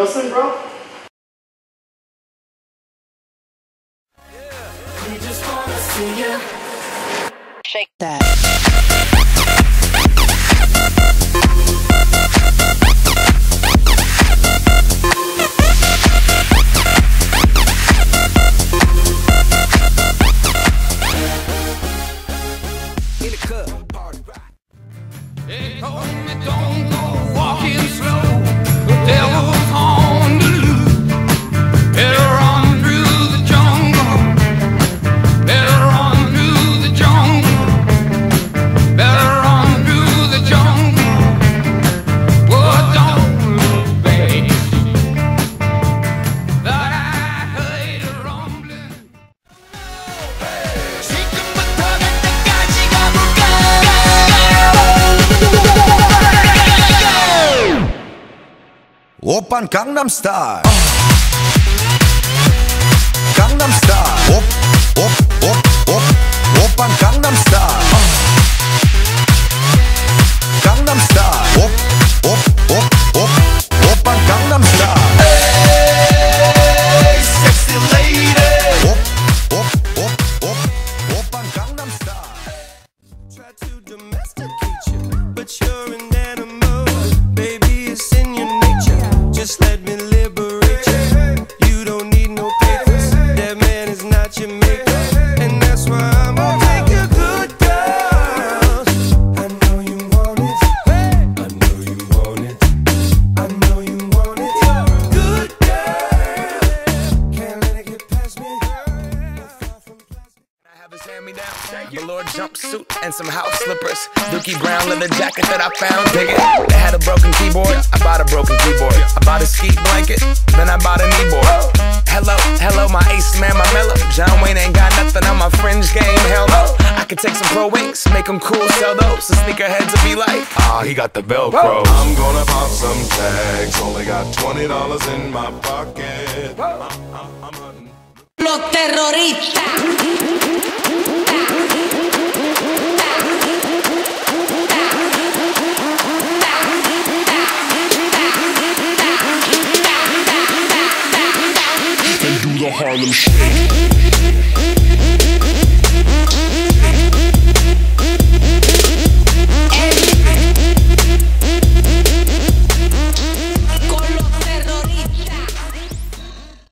Milsim, bro? We just wanna see you shake that. In the club, party rock. They told me don't go walking slow. The devil's on the loose. Better run through the jungle. Better run through the jungle. Better run through the jungle. Oh, don't look back. That I heard a rumbling. 지금부터 갈 때까지 가볼까? 오빤 강남스타일 강남스타일 오빤 강남스타일 강남스타일 오빤 강남스타일 Hey sexy lady 오빤 강남스타일 Try to domesticate you, but you're an animal. Baby, it's in your nature. Just let me liberate you. You don't need no papers. That man is not your maker, and that's why I'm gonna take you good girl. I know you want it. I know you want it. I know you want it. Good girl. Can't let it get past me. I have his hand-me-down velour jumpsuit and some house slippers. Dookie brown leather jacket that I found. Dig it. They had a broken keyboard. I bought a broken keyboard. I bought a ski blanket. Then I bought a kneeboard. Hello, hello, my ace man, my mellow. John Wayne ain't got nothing on my fringe game. Hell no. I could take some pro wings, make them cool, sell those. The sneakerheads will be like, ah, he got the Velcro. I'm gonna pop some tags. Only got $20 in my pocket. I'm hunting. Los terroristas. And do the Harlem Shake.